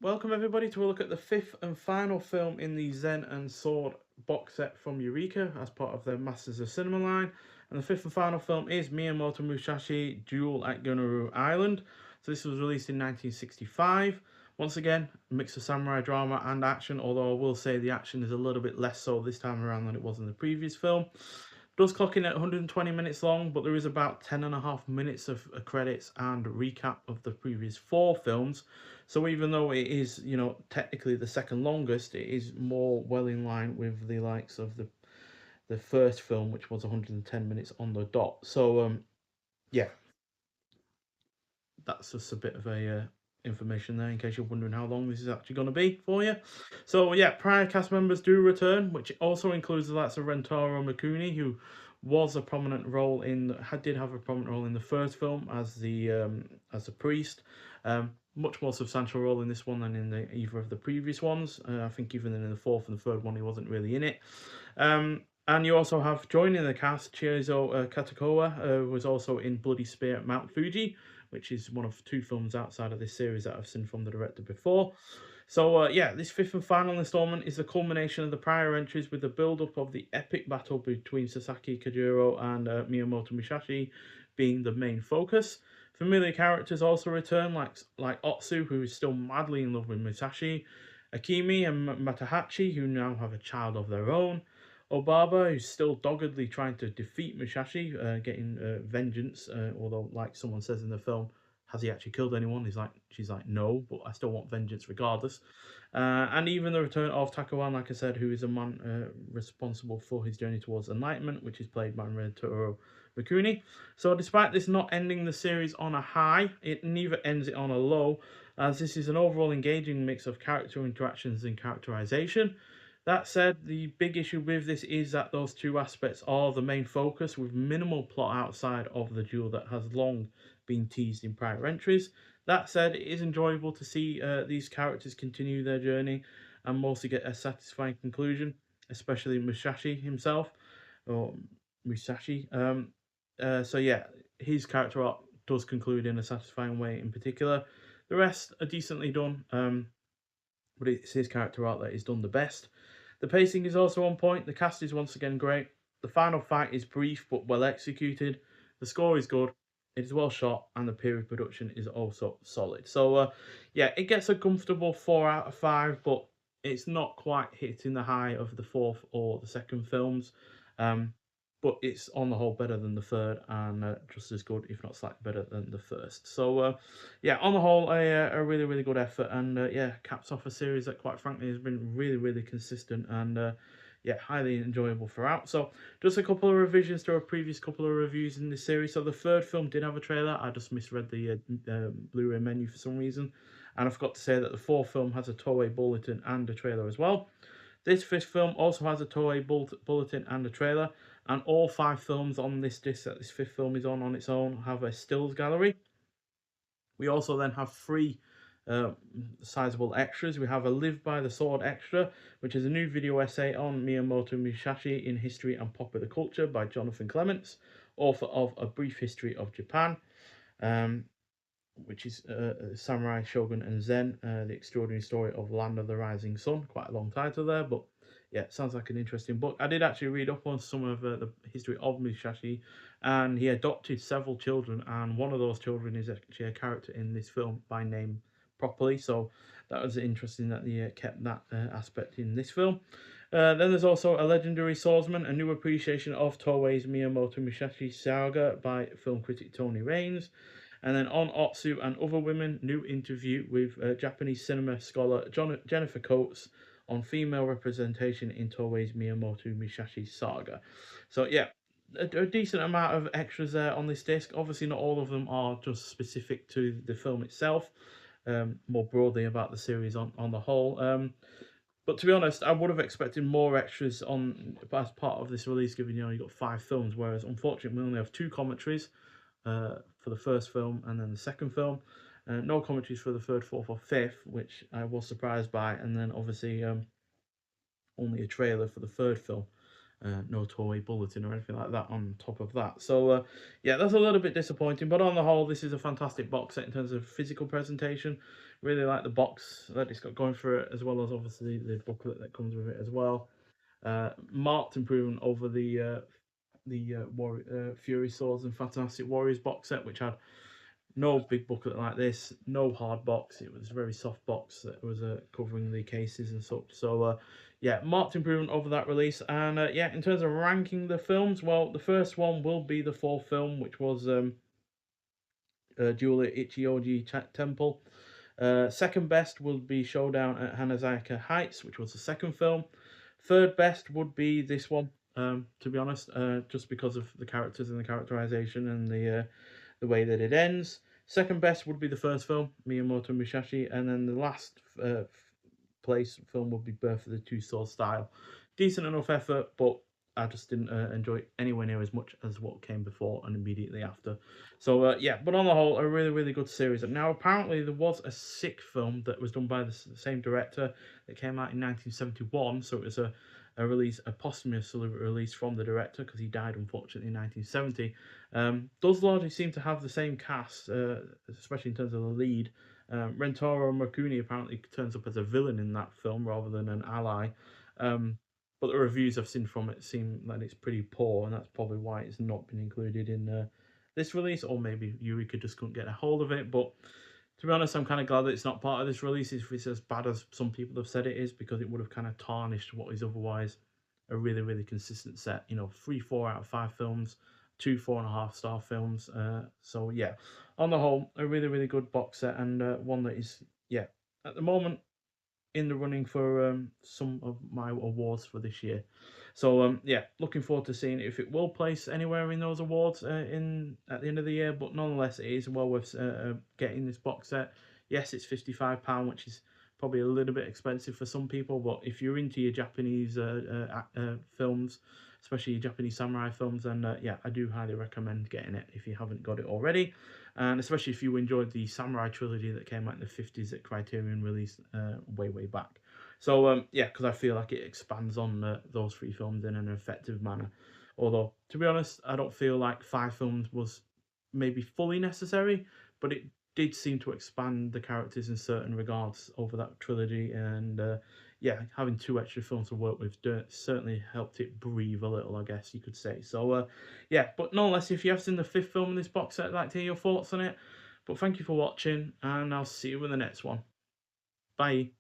Welcome everybody to a look at the fifth and final film in the Zen and Sword box set from Eureka as part of their Masters of Cinema line. And the fifth and final film is Miyamoto Musashi Duel at Ganryu Island. So this was released in 1965. Once again, a mix of samurai drama and action, although I will say the action is a little bit less so this time around than it was in the previous film. Does clock in at 120 minutes long, but there is about 10 and a half minutes of credits and recap of the previous four films. So even though it is, technically the second longest, it is more well in line with the likes of the first film, which was 110 minutes on the dot. So yeah, that's just a bit of a information there in case you're wondering how long this is actually going to be for you. So yeah, prior cast members do return, which also includes the likes of Rentaro Mikuni, who was a prominent role did have a prominent role in the first film as the priest. Much more substantial role in this one than in either of the previous ones. I think even in the fourth and the third one, he wasn't really in it. And you also have joining the cast Chizo Katakoa, who was also in Bloody Spear at Mount Fuji, which is one of two films outside of this series that I've seen from the director before. So yeah, this fifth and final installment is the culmination of the prior entries with the build-up of the epic battle between Sasaki Kajiro and Miyamoto Musashi being the main focus. Familiar characters also return, like Otsu, who is still madly in love with Musashi, Akemi and Matahachi, who now have a child of their own, Obaba, who's still doggedly trying to defeat Musashi, getting vengeance, although, like someone says in the film, has he actually killed anyone? She's like, no, but I still want vengeance regardless. And even the return of Takawan, like I said, who is a man responsible for his journey towards enlightenment, which is played by Rentaro Mikuni. So despite this not ending the series on a high, it neither ends it on a low, as this is an overall engaging mix of character interactions and characterization. That said, the big issue with this is that those two aspects are the main focus, with minimal plot outside of the duel that has long been teased in prior entries. That said, it is enjoyable to see these characters continue their journey and mostly get a satisfying conclusion, especially Musashi himself, or Musashi. So yeah, his character arc does conclude in a satisfying way in particular. The rest are decently done, but it's his character arc that is done the best. The pacing is also on point. The cast is once again great. The final fight is brief but well executed. The score is good. It is well shot, and the period production is also solid. So, yeah, it gets a comfortable 4 out of 5, but it's not quite hitting the high of the fourth or the second films. Um, but it's on the whole better than the third, and just as good, if not slightly better than the first. So, yeah, on the whole, a really, really good effort, and yeah, caps off a series that, quite frankly, has been really, really consistent and yeah, highly enjoyable throughout. So, just a couple of revisions to our previous couple of reviews in this series. So, the third film did have a trailer. I just misread the Blu-ray menu for some reason, and I forgot to say that the fourth film has a Toei bulletin and a trailer as well. This fifth film also has a Toei bulletin and a trailer, and all 5 films on this disc that this fifth film is on its own have a stills gallery. We also then have 3 sizable extras. We have a Live by the Sword extra, which is a new video essay on Miyamoto Musashi in history and popular culture by Jonathan Clements, author of A Brief History of Japan, which is Samurai, Shogun, and Zen, the extraordinary story of Land of the Rising Sun. Quite a long title there, but yeah, sounds like an interesting book. I did actually read up on some of the history of Musashi, and he adopted several children, and one of those children is actually a character in this film by name properly. So that was interesting that they kept that aspect in this film. Then there's also A Legendary Swordsman, a new appreciation of Toei's Miyamoto Musashi saga by film critic Tony Raines. And then on Otsu and Other Women, new interview with Japanese cinema scholar Jennifer Coates on female representation in Toei's Miyamoto Musashi saga. So yeah, a decent amount of extras there on this disc. Obviously, not all of them are just specific to the film itself, more broadly about the series on the whole. But to be honest, I would have expected more extras on as part of this release, given you got 5 films, whereas unfortunately we only have 2 commentaries for the first film and then the second film. No commentaries for the third, fourth, or fifth, which I was surprised by, and then obviously only a trailer for the third film. No Toei bulletin or anything like that on top of that. So yeah, that's a little bit disappointing. But on the whole, this is a fantastic box set in terms of physical presentation, Really like the box that it's got going for it, as well as obviously the booklet that comes with it as well. Marked improvement over the Fury Swords and Fantastic Warriors box set, which had no big booklet like this, no hard box. It was a very soft box that was covering the cases and such. So yeah, marked improvement over that release. And yeah, in terms of ranking the films, well, the first one will be the fourth film, which was Duel at Ichioji Temple. Second best would be Showdown at Hanazaka Heights, which was the second film. Third best would be this one, to be honest, just because of the characters and the characterization and the way that it ends. Second best would be the first film, Miyamoto Musashi, and then the last place film would be Birth of the Two Swords Style. Decent enough effort, but I just didn't enjoy it anywhere near as much as what came before and immediately after. So yeah, but on the whole, a really, really good series. Now, apparently there was a sixth film that was done by the same director that came out in 1971. So it was a release, a posthumous release from the director, because he died unfortunately in 1970. Does largely seem to have the same cast, especially in terms of the lead. Rentaro Makuni apparently turns up as a villain in that film rather than an ally. But the reviews I've seen from it seem that it's pretty poor, and that's probably why it's not been included in this release, or maybe Eureka just couldn't get a hold of it. But to be honest, I'm kind of glad that it's not part of this release if it's as bad as some people have said it is, because it would have kind of tarnished what is otherwise a really, really consistent set. You know, 3 4 out of 5 films, 2 4.5-star films. So yeah, on the whole, a really, really good box set, and one that is, yeah, at the moment in the running for some of my awards for this year. So yeah, looking forward to seeing if it will place anywhere in those awards in at the end of the year. But nonetheless, it is well worth getting this box set. Yes, it's £55, which is probably a little bit expensive for some people, but if you're into your Japanese films, especially Japanese samurai films, then yeah, I do highly recommend getting it if you haven't got it already. And especially if you enjoyed the samurai trilogy that came out in the 50s that Criterion released way, way back. So yeah, because I feel like it expands on those 3 films in an effective manner. Although, to be honest, I don't feel like 5 films was maybe fully necessary, but it did seem to expand the characters in certain regards over that trilogy. And yeah, having 2 extra films to work with certainly helped it breathe a little, I guess you could say. So yeah, but nonetheless, if you have seen the 5th film in this box set, I'd like to hear your thoughts on it. But thank you for watching, and I'll see you in the next one. Bye.